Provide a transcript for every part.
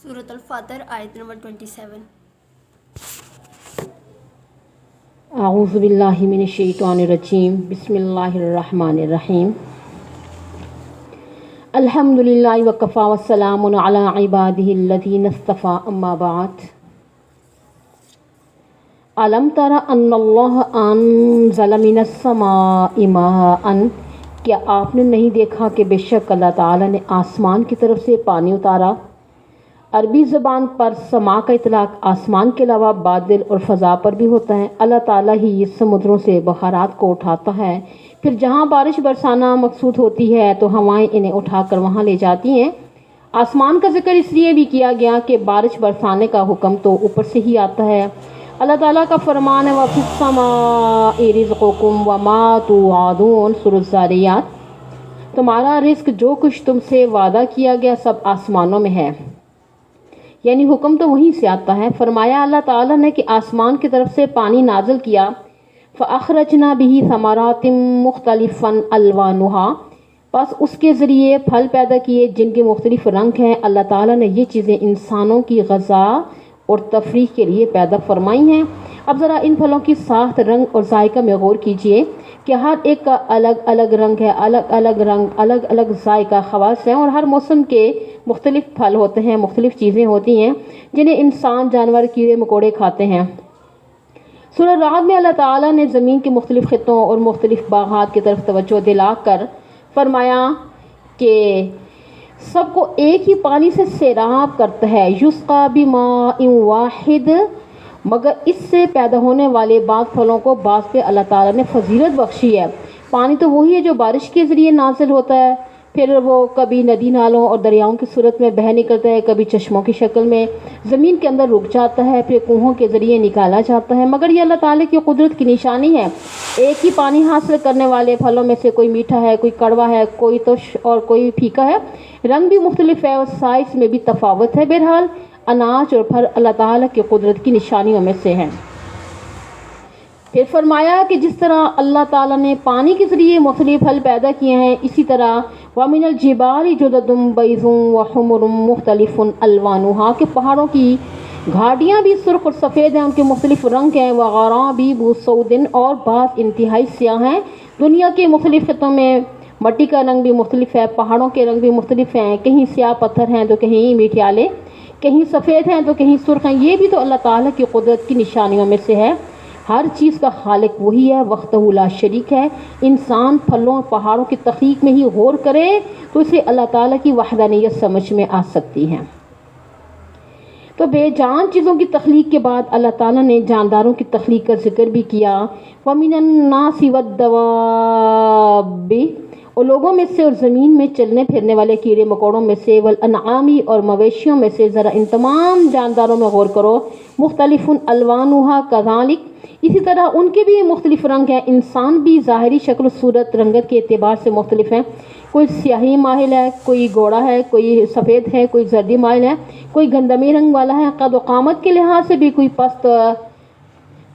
سورۃ الفاتر آیت نمبر 27۔ اعوذ باللہ من الشیطان الرجیم، بسم اللہ الرحمن الرحیم۔ الحمد للہ وکفی والسلام علی عبادہ الذین اصطفی، اما بعد۔ الم تر ان اللہ انزل من السماء ماء، کیا آپ نے نہیں دیکھا کہ بے شک اللہ تعالیٰ نے آسمان کی طرف سے پانی اتارا۔ عربی زبان پر سما کا اطلاق آسمان کے علاوہ بادل اور فضا پر بھی ہوتا ہے۔ اللہ تعالیٰ ہی سمندروں سے بخارات کو اٹھاتا ہے، پھر جہاں بارش برسانا مقصود ہوتی ہے تو ہوائیں انہیں اٹھا کر وہاں لے جاتی ہیں۔ آسمان کا ذکر اس لیے بھی کیا گیا کہ بارش برسانے کا حکم تو اوپر سے ہی آتا ہے۔ اللہ تعالیٰ کا فرمان ہے وَفِي السَّمَاءِ رِزْقُكُمْ وَمَا تُوعَدُونَ، سورۃ الذاریات۔ تمہارا رزق جو کچھ تم سے وعدہ کیا گیا سب آسمانوں میں ہے، یعنی حکم تو وہیں سے آتا ہے۔ فرمایا اللہ تعالیٰ نے کہ آسمان کی طرف سے پانی نازل کیا، فَأَخْرَجْنَا بِهِ ثَمَرَاتٍ مُخْتَلِفًا أَلْوَانُهَا، بس اس کے ذریعے پھل پیدا کیے جن کے مختلف رنگ ہیں۔ اللہ تعالیٰ نے یہ چیزیں انسانوں کی غذا اور تفریح کے لیے پیدا فرمائی ہیں۔ اب ذرا ان پھلوں کی ساخت، رنگ اور ذائقہ میں غور کیجئے کہ ہر ایک کا الگ الگ رنگ ہے، الگ الگ رنگ، الگ الگ ذائقہ، خواص ہیں، اور ہر موسم کے مختلف پھل ہوتے ہیں، مختلف چیزیں ہوتی ہیں جنہیں انسان، جانور، کیڑے مکوڑے کھاتے ہیں۔ سورہ رعد میں اللہ تعالیٰ نے زمین کے مختلف خطوں اور مختلف باغات کی طرف توجہ دلا کر فرمایا کہ سب کو ایک ہی پانی سے سیراب کرتا ہے، یسقیٰ بماء واحد، مگر اس سے پیدا ہونے والے بعض پھلوں کو بعض پہ اللہ تعالیٰ نے فضیلت بخشی ہے۔ پانی تو وہی ہے جو بارش کے ذریعے نازل ہوتا ہے، پھر وہ کبھی ندی نالوں اور دریاؤں کی صورت میں بہہ نکلتا ہے، کبھی چشموں کی شکل میں زمین کے اندر رک جاتا ہے، پھر کنووں کے ذریعے نکالا جاتا ہے۔ مگر یہ اللہ تعالیٰ کی قدرت کی نشانی ہے۔ ایک ہی پانی حاصل کرنے والے پھلوں میں سے کوئی میٹھا ہے، کوئی کڑوا ہے، کوئی ترش اور کوئی پھیکا ہے، رنگ بھی مختلف ہے اور سائز میں بھی تفاوت ہے۔ بہرحال اناج اور پھل اللہ تعالیٰ کی قدرت کی نشانیوں میں سے ہیں۔ پھر فرمایا کہ جس طرح اللہ تعالیٰ نے پانی کے ذریعے مختلف پھل پیدا کیے ہیں، اسی طرح وَمِنَ الْجِبَالِ جُدَدٌ بَيْضٌ وَحُمُرٌ مُخْتَلِفٌ أَلْوَانُهَا، کہ پہاڑوں کی گھاٹیاں بھی سرخ اور سفید ہیں، ان کے مختلف رنگ ہیں، وَغَرَابِيبُ سَوْدٌ، اور بعض انتہائی سیاہ ہیں۔ دنیا کے مختلف خطوں میں مٹی کا رنگ بھی مختلف ہے، پہاڑوں کے رنگ بھی مختلف ہیں، کہیں سیاہ پتھر ہیں تو کہیں میٹھیالے، کہیں سفید ہیں تو کہیں سرخ ہیں۔ یہ بھی تو اللہ تعالیٰ کی قدرت کی نشانیوں میں سے ہے۔ ہر چیز کا خالق وہی ہے، وحدہ لا شریک ہے۔ انسان پھلوں اور پہاڑوں کی تخلیق میں ہی غور کرے تو اسے اللہ تعالیٰ کی وحدانیت سمجھ میں آ سکتی ہے۔ تو بے جان چیزوں کی تخلیق کے بعد اللہ تعالیٰ نے جانداروں کی تخلیق کا ذکر بھی کیا۔ وَمِنَ النَّاسِ وَالدَّوَابِّ، اور لوگوں میں سے اور زمین میں چلنے پھرنے والے کیڑے مکوڑوں میں سے، والانعام، اور مویشیوں میں سے، ذرا ان تمام جانداروں میں غور کرو۔ مختلف الوانها کذالک، اسی طرح ان کے بھی مختلف رنگ ہیں۔ انسان بھی ظاہری شکل و صورت، رنگت کے اعتبار سے مختلف ہیں۔ کوئی سیاہی مائل ہے، کوئی گوڑا ہے، کوئی سفید ہے، کوئی زردی مائل ہے، کوئی گندمی رنگ والا ہے۔ قد و قامت کے لحاظ سے بھی کوئی پست،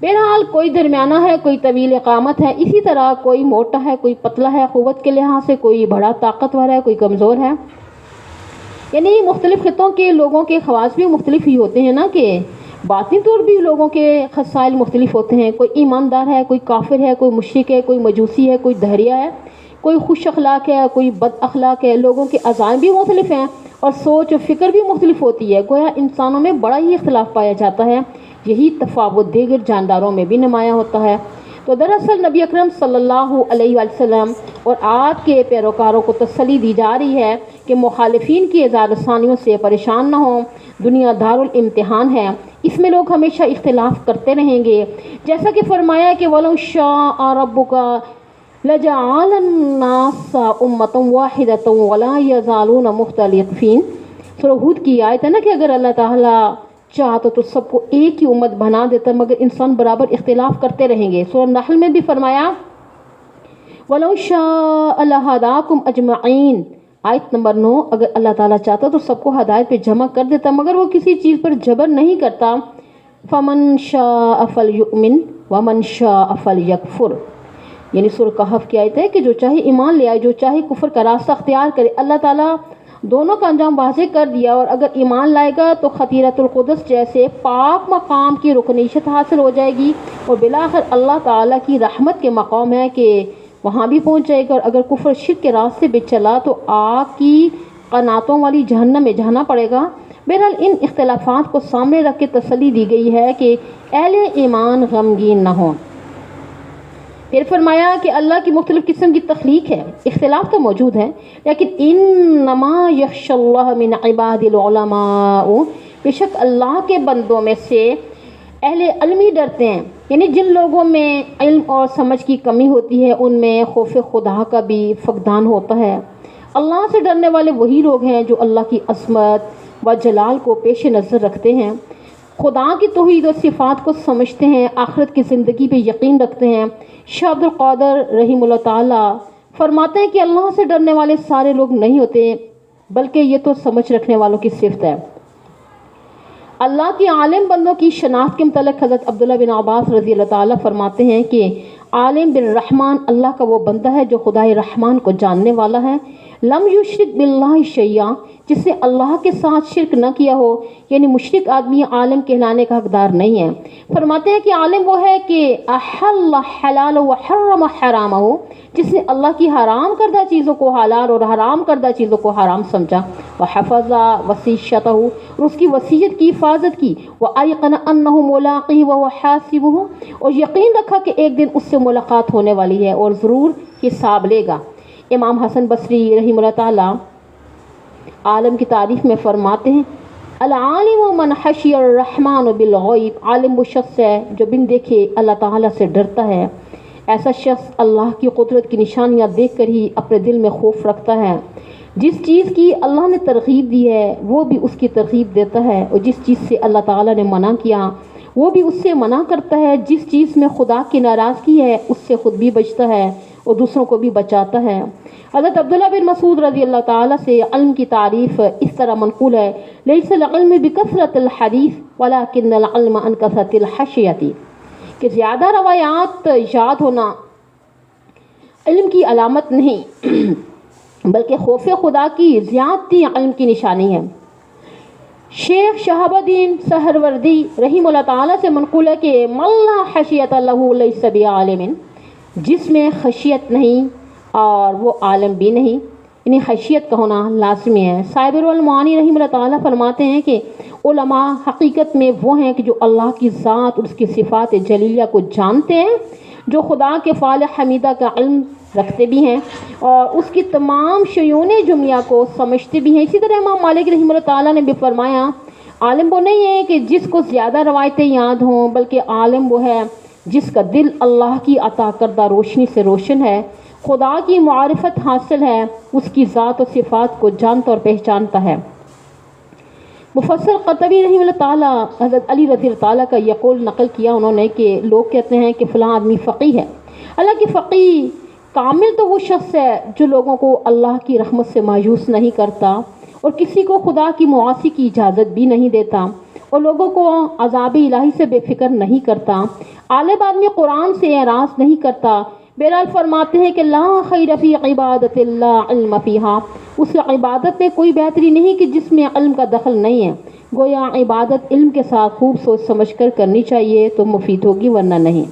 بہرحال کوئی درمیانہ ہے، کوئی طویل قامت ہے۔ اسی طرح کوئی موٹا ہے، کوئی پتلا ہے۔ قوت کے لحاظ سے کوئی بڑا طاقتور ہے، کوئی کمزور ہے۔ یعنی مختلف خطوں کے لوگوں کے خواص بھی مختلف ہی ہوتے ہیں نا، کہ باطنی طور بھی لوگوں کے خصائل مختلف ہوتے ہیں۔ کوئی ایماندار ہے، کوئی کافر ہے، کوئی مشرک ہے، کوئی مجوسی ہے، کوئی دہریہ ہے، کوئی خوش اخلاق ہے، کوئی بد اخلاق ہے۔ لوگوں کے عزائم بھی مختلف ہیں اور سوچ و فکر بھی مختلف ہوتی ہے۔ گویا انسانوں میں بڑا ہی اختلاف پایا جاتا ہے۔ یہی تفاوت دیگر جانداروں میں بھی نمایاں ہوتا ہے۔ تو دراصل نبی اکرم صلی اللہ علیہ وسلم اور آپ کے پیروکاروں کو تسلی دی جا رہی ہے کہ مخالفین کی اظہار ثانیوں سے پریشان نہ ہوں۔ دنیا دارالامتحان ہے، اس میں لوگ ہمیشہ اختلاف کرتے رہیں گے۔ جیسا کہ فرمایا کہ وَلَوْ شَاءَ رَبُّكَ لَجَعَلَ النَّاسَ أُمَّةً وَاحِدَةً وَلَا يَزَالُونَ مُخْتَلِفِينَ، سورہ ہود کی آیت ہے نا کہ اگر اللہ تعالیٰ چاہتا تو سب کو ایک ہی امت بنا دیتا، مگر انسان برابر اختلاف کرتے رہیں گے۔ سورہ نحل میں بھی فرمایا وَلَوْ شَاءَ لَهَدَاكُمْ أَجْمَعِينَ، آیت نمبر 9، اگر اللہ تعالیٰ چاہتا تو سب کو ہدایت پہ جمع کر دیتا، مگر وہ کسی چیز پر جبر نہیں کرتا۔ فَمَنْ شَاءَ فَلْيُؤْمِنْ وَمَنْ شَاءَ فَلْيَكْفُرْ، یعنی سورہ کہف کی آیت ہے کہ جو چاہے ایمان لے آئے، جو چاہے کفر کا راستہ اختیار کرے۔ اللہ تعالیٰ دونوں کا انجام واضح کر دیا، اور اگر ایمان لائے گا تو خطیرۃ القدس جیسے پاک مقام کی رکنیت حاصل ہو جائے گی، اور بالآخر اللہ تعالیٰ کی رحمت کے مقام ہے کہ وہاں بھی پہنچ جائے گا۔ اور اگر کفر شرک کے راستے پہ چلا تو آگ کی قناتوں والی جہنم میں جانا پڑے گا۔ بہرحال ان اختلافات کو سامنے رکھ کے تسلی دی گئی ہے کہ اہل ایمان غمگین نہ ہوں۔ پھر فرمایا کہ اللہ کی مختلف قسم کی تخلیق ہے، اختلاف تو موجود ہے، لیکن انما یخشی اللہ من عباد العلماء، بے شک اللہ کے بندوں میں سے اہل علم ہی ڈرتے ہیں، یعنی جن لوگوں میں علم اور سمجھ کی کمی ہوتی ہے ان میں خوف خدا کا بھی فقدان ہوتا ہے۔ اللہ سے ڈرنے والے وہی لوگ ہیں جو اللہ کی عظمت و جلال کو پیش نظر رکھتے ہیں، خدا کی توحید و صفات کو سمجھتے ہیں، آخرت کی زندگی پہ یقین رکھتے ہیں۔ شاہ عبد القادر رحمہ اللہ تعالیٰ فرماتے ہیں کہ اللہ سے ڈرنے والے سارے لوگ نہیں ہوتے، بلکہ یہ تو سمجھ رکھنے والوں کی صفت ہے۔ اللہ کی عالم بندوں کی شناخت کے متعلق حضرت عبداللہ بن عباس رضی اللہ تعالیٰ فرماتے ہیں کہ عالم بن رحمان اللہ کا وہ بندہ ہے جو خدائے رحمان کو جاننے والا ہے، لم یشرک باللہ شیئا، جس نے اللہ کے ساتھ شرک نہ کیا ہو، یعنی مشرک آدمی عالم کہلانے کا حقدار نہیں ہے۔ فرماتے ہیں کہ عالم وہ ہے کہ احل حلال و حرم حرام ہو، جس نے اللہ کی حرام کردہ چیزوں کو حلال اور حرام کردہ چیزوں کو حرام سمجھا، وحفظ وصیتہ، اور اس کی وصیت کی حفاظت کی، وایقن انہ ملاقیہ وہو حاسبہ، اور یقین رکھا کہ ایک دن اس سے ملاقات ہونے والی ہے اور ضرور حساب لے گا۔ امام حسن بصری رحمہ اللہ تعالیٰ عالم کی تعریف میں فرماتے ہیں العالم من خشی الرحمن بالغیب، عالم وہ شخص ہے جو بن دیکھے اللہ تعالیٰ سے ڈرتا ہے۔ ایسا شخص اللہ کی قدرت کی نشانیاں دیکھ کر ہی اپنے دل میں خوف رکھتا ہے۔ جس چیز کی اللہ نے ترغیب دی ہے وہ بھی اس کی ترغیب دیتا ہے، اور جس چیز سے اللہ تعالیٰ نے منع کیا وہ بھی اس سے منع کرتا ہے۔ جس چیز میں خدا کی ناراضگی ہے اس سے خود بھی بچتا ہے اور دوسروں کو بھی بچاتا ہے۔ حضرت عبداللہ بن مسعود رضی اللہ تعالیٰ سے علم کی تعریف اس طرح منقول ہے لیس العلم بکثرت الحدیث ولکن العلم عن کثرت الخشیۃ، کہ زیادہ روایات یاد ہونا علم کی علامت نہیں بلکہ خوف خدا کی زیادتی علم کی نشانی ہے۔ شیخ شہاب الدین سہروردی رحمہ اللہ تعالیٰ سے منقول ہے کہ من لا خشیۃ لہ لیس بعالم، جس میں خشیت نہیں اور وہ عالم بھی نہیں، یعنی خشیت کا ہونا لازمی ہے۔ صابر المعانی رحمہ اللہ تعالیٰ فرماتے ہیں کہ علماء حقیقت میں وہ ہیں کہ جو اللہ کی ذات اور اس کی صفات جلیلیہ کو جانتے ہیں، جو خدا کے فعل حمیدہ کا علم رکھتے بھی ہیں اور اس کی تمام شیون جملیہ کو سمجھتے بھی ہیں۔ اسی طرح امام مالک رحمہ اللہ تعالیٰ نے بھی فرمایا عالم وہ نہیں ہے کہ جس کو زیادہ روایتیں یاد ہوں، بلکہ عالم وہ ہے جس کا دل اللہ کی عطا کردہ روشنی سے روشن ہے، خدا کی معرفت حاصل ہے، اس کی ذات و صفات کو جانتا اور پہچانتا ہے۔ مفسر قرطبی رحمہ اللہ تعالیٰ حضرت علی رضی اللہ تعالیٰ کا یہ قول نقل کیا انہوں نے کہ لوگ کہتے ہیں کہ فلاں آدمی فقیہ ہے۔ حالانکہ فقیہ کامل تو وہ شخص ہے جو لوگوں کو اللہ کی رحمت سے مایوس نہیں کرتا اور کسی کو خدا کی معاصی کی اجازت بھی نہیں دیتا اور لوگوں کو عذاب الہی سے بے فکر نہیں کرتا۔ عالم آدمی قرآن سے اعراض نہیں کرتا۔ بہرحال فرماتے ہیں کہ لا خیر فی عبادت اللہ علم فیہا، اس عبادت میں کوئی بہتری نہیں کہ جس میں علم کا دخل نہیں ہے۔ گویا عبادت علم کے ساتھ خوب سوچ سمجھ کر کرنی چاہیے تو مفید ہوگی ورنہ نہیں۔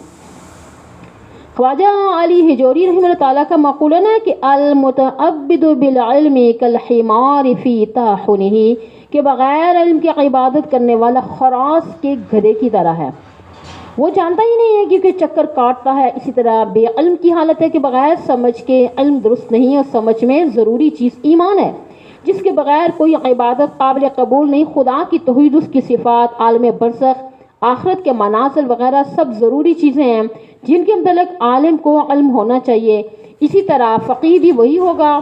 خواجہ علی حجوری رحمہ اللہ تعالیٰ کا مقولہ ہے کہ المتعبد بالعلم کالحمار فی طاحنہ، کہ بغیر علم کی عبادت کرنے والا خراس کے گدھے کی طرح ہے، وہ جانتا ہی نہیں ہے کیونکہ چکر کاٹتا ہے۔ اسی طرح بے علم کی حالت ہے کہ بغیر سمجھ کے علم درست نہیں، اور سمجھ میں ضروری چیز ایمان ہے جس کے بغیر کوئی عبادت قابل قبول نہیں۔ خدا کی توحید، اس کی صفات، عالم برزخ، آخرت کے منازل وغیرہ سب ضروری چیزیں ہیں جن کے متعلق عالم کو علم ہونا چاہیے۔ اسی طرح فقیہ بھی وہی ہوگا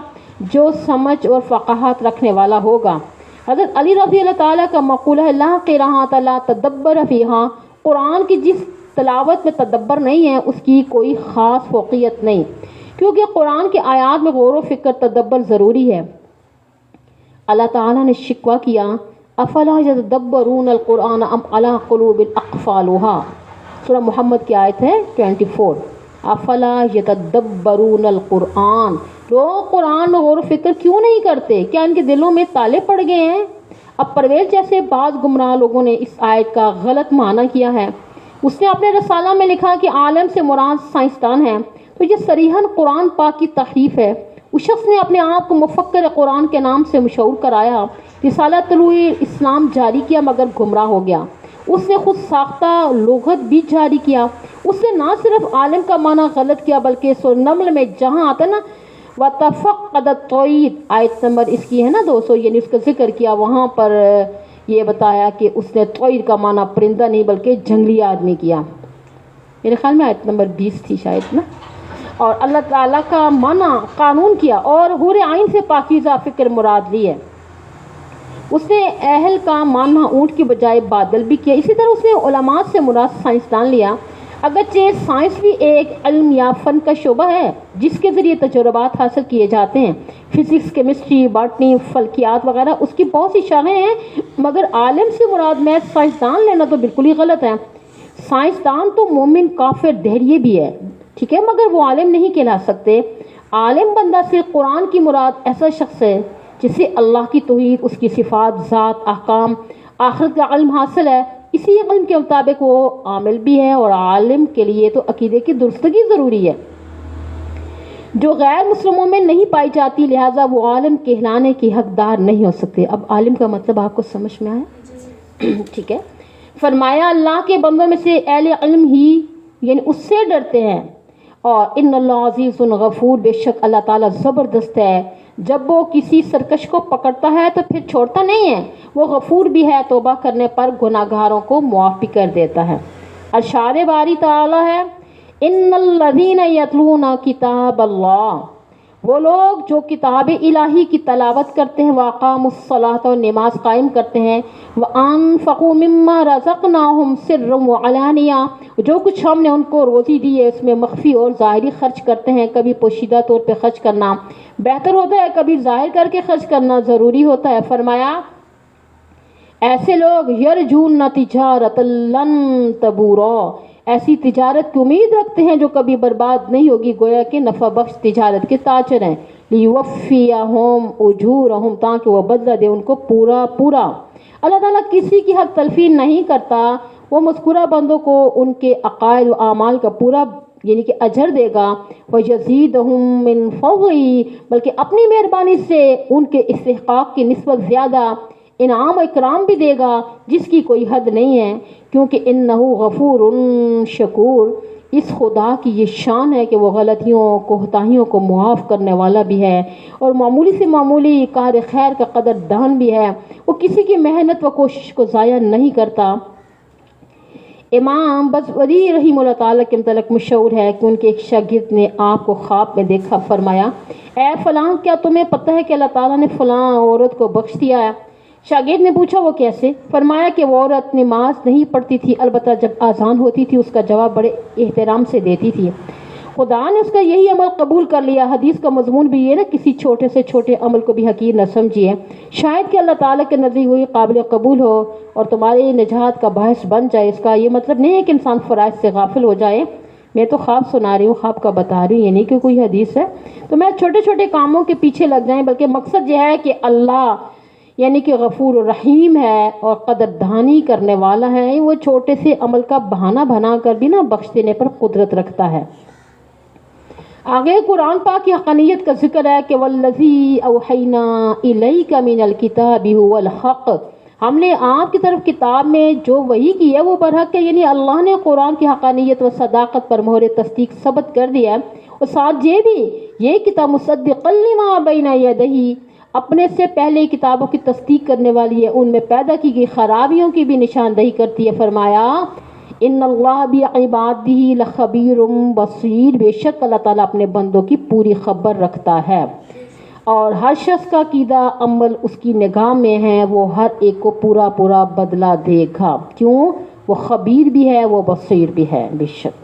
جو سمجھ اور فقاہت رکھنے والا ہوگا۔ حضرت علی رضی اللہ تعالیٰ کا مقولہ ہے لا قراءۃ لا تدبر فیہا، قرآن کی جس تلاوت میں تدبر نہیں ہے اس کی کوئی خاص فوقیت نہیں، کیونکہ قرآن کے آیات میں غور و فکر تدبر ضروری ہے۔ اللہ تعالیٰ نے شکوہ کیا افلا یتدبرون القرآن ام علی قلوب اقفالها، سورہ محمد کی آیت ہے 24۔ افلا یتدبرون القرآن، لوگ قرآن میں غور و فکر کیوں نہیں کرتے؟ کیا ان کے دلوں میں تالے پڑ گئے ہیں؟ اب پرویز جیسے بعض گمراہ لوگوں نے اس آیت کا غلط معنی کیا ہے۔ اس نے اپنے رسالہ میں لکھا کہ عالم سے مراد سائنسدان ہے، تو یہ صریحاً قرآن پاک کی تحریف ہے۔ اس شخص نے اپنے آپ کو مفکر قرآن کے نام سے مشہور کرایا، رسالہ طلوع اسلام جاری کیا مگر گمراہ ہو گیا۔ اس نے خود ساختہ لغت بھی جاری کیا۔ اس نے نہ صرف عالم کا معنی غلط کیا بلکہ سورہ نمل میں جہاں آتا نا وَتَفَقَّدَ الطَّيْرَ، آیت نمبر اس کی ہے نا 200، یعنی اس کا ذکر کیا، وہاں پر یہ بتایا کہ اس نے طیر کا معنی پرندہ نہیں بلکہ جنگلی آدمی کیا۔ میرے خیال میں آیت نمبر 20 تھی شاید نا۔ اور اللہ تعالیٰ کا معنی قانون کیا اور حور عین سے پاکیزہ فکر مراد لی ہے۔ اس نے اہل کا معنی اونٹ کی بجائے بادل بھی کیا۔ اسی طرح اس نے علماء سے مراد سائنسدان لیا، اگرچہ سائنس بھی ایک علم یا فن کا شعبہ ہے جس کے ذریعے تجربات حاصل کیے جاتے ہیں۔ فزکس، کیمسٹری، باٹنی، فلکیات وغیرہ اس کی بہت سی شاخیں ہیں، مگر عالم سے مراد میں سائنسدان لینا تو بالکل ہی غلط ہے۔ سائنسدان تو مومن، کافر، دہریے بھی ہے، ٹھیک ہے، مگر وہ عالم نہیں کہلا سکتے۔ عالم بندہ سے قرآن کی مراد ایسا شخص ہے جسے اللہ کی توحید، اس کی صفات، ذات، احکام، آخرت کا علم حاصل ہے۔ اسی علم کے مطابق وہ عامل بھی ہے، اور عالم کے لیے تو عقیدے کی درستگی ضروری ہے جو غیر مسلموں میں نہیں پائی جاتی، لہٰذا وہ عالم کہلانے کی حقدار نہیں ہو سکتے۔ اب عالم کا مطلب آپ کو سمجھ میں آیا؟ ٹھیک ہے۔ فرمایا اللہ کے بندوں میں سے اہل علم ہی یعنی اس سے ڈرتے ہیں، اور ان اللہ عزیز غفور، بے شک اللہ تعالیٰ زبردست ہے، جب وہ کسی سرکش کو پکڑتا ہے تو پھر چھوڑتا نہیں ہے، وہ غفور بھی ہے، توبہ کرنے پر گناہ گاروں کو معاف بھی کر دیتا ہے۔ ارشاد باری تعالیٰ ہے ان الذین یتلون کتاب اللہ، وہ لوگ جو کتاب الہی کی تلاوت کرتے ہیں، واقاموا الصلاۃ، اور نماز قائم کرتے ہیں، وانفقوا مما رزقناہم سرا وعلانیہ، جو کچھ ہم نے ان کو روزی دی ہے اس میں مخفی اور ظاہری خرچ کرتے ہیں۔ کبھی پوشیدہ طور پہ خرچ کرنا بہتر ہوتا ہے، کبھی ظاہر کر کے خرچ کرنا ضروری ہوتا ہے۔ فرمایا ایسے لوگ یرجون تجارت لن تبورا، ایسی تجارت کی امید رکھتے ہیں جو کبھی برباد نہیں ہوگی، گویا کہ نفع بخش تجارت کے تاجر ہیں۔ لیوفیہم اجورہم، تاکہ وہ بدلہ دے ان کو پورا پورا۔ اللہ تعالیٰ کسی کی حق تلفی نہیں کرتا، وہ مذکورہ بندوں کو ان کے عقائد و اعمال کا پورا یعنی کہ اجر دے گا۔ وَيَزِيدُهُم مِّن فَضْلِهِ، بلکہ اپنی مہربانی سے ان کے استحقاق کی نسبت زیادہ انعام و اکرام بھی دے گا جس کی کوئی حد نہیں ہے، کیونکہ انہ غفور شکور، اس خدا کی یہ شان ہے کہ وہ غلطیوں، کوتاہیوں کو معاف کرنے والا بھی ہے، اور معمولی سے معمولی کار خیر کا قدر دان بھی ہے، وہ کسی کی محنت و کوشش کو ضائع نہیں کرتا۔ امام بزوری رحمہ اللہ تعالیٰ کے متعلق مشہور ہے کہ ان کے ایک شاگرد نے آپ کو خواب میں دیکھا، فرمایا اے فلاں، کیا تمہیں پتہ ہے کہ اللہ تعالیٰ نے فلاں عورت کو بخش دیا ہے؟ شاگرد نے پوچھا وہ کیسے؟ فرمایا کہ وہ عورت نماز نہیں پڑھتی تھی، البتہ جب اذان ہوتی تھی اس کا جواب بڑے احترام سے دیتی تھی، خدا نے اس کا یہی عمل قبول کر لیا۔ حدیث کا مضمون بھی یہ نا، کسی چھوٹے سے چھوٹے عمل کو بھی حقیر نہ سمجھیے، شاید کہ اللہ تعالیٰ کے نزدیک وہی قابل قبول ہو اور تمہاری نجات کا باعث بن جائے۔ اس کا یہ مطلب نہیں ہے کہ انسان فرائض سے غافل ہو جائے۔ میں تو خواب سنا رہی ہوں، خواب کا بتا رہی ہوں، یہ نہیں کہ کوئی حدیث ہے تو میں چھوٹے چھوٹے کاموں کے پیچھے لگ جائیں، بلکہ مقصد یہ ہے کہ اللہ یعنی کہ غفور و رحیم ہے اور قدردانی کرنے والا ہے، وہ چھوٹے سے عمل کا بہانہ بنا کر بھی نا بخش دینے پر قدرت رکھتا ہے۔ آگے قرآن پاک کی حقانیت کا ذکر ہے کہ والذی اوحینا الیک من الکتاب هو الحق، ہم نے آپ کی طرف کتاب میں جو وحی کی ہے وہ برحق ہے، یعنی اللہ نے قرآن کی حقانیت و صداقت پر مہر تصدیق ثبت کر دیا ہے، اور ساتھ یہ بھی یہ کتاب مصدقا لما بین یدہ، اپنے سے پہلے کتابوں کی تصدیق کرنے والی ہے، ان میں پیدا کی گئی خرابیوں کی بھی نشاندہی کرتی ہے۔ فرمایا ان اللہ بعبادہ لخبیر بصیر، بے شک اللہ تعالیٰ اپنے بندوں کی پوری خبر رکھتا ہے، اور ہر شخص کا عقیدہ عمل اس کی نگاہ میں ہے، وہ ہر ایک کو پورا پورا بدلہ دے گا، کیوں؟ وہ خبیر بھی ہے، وہ بصیر بھی ہے، بے شک۔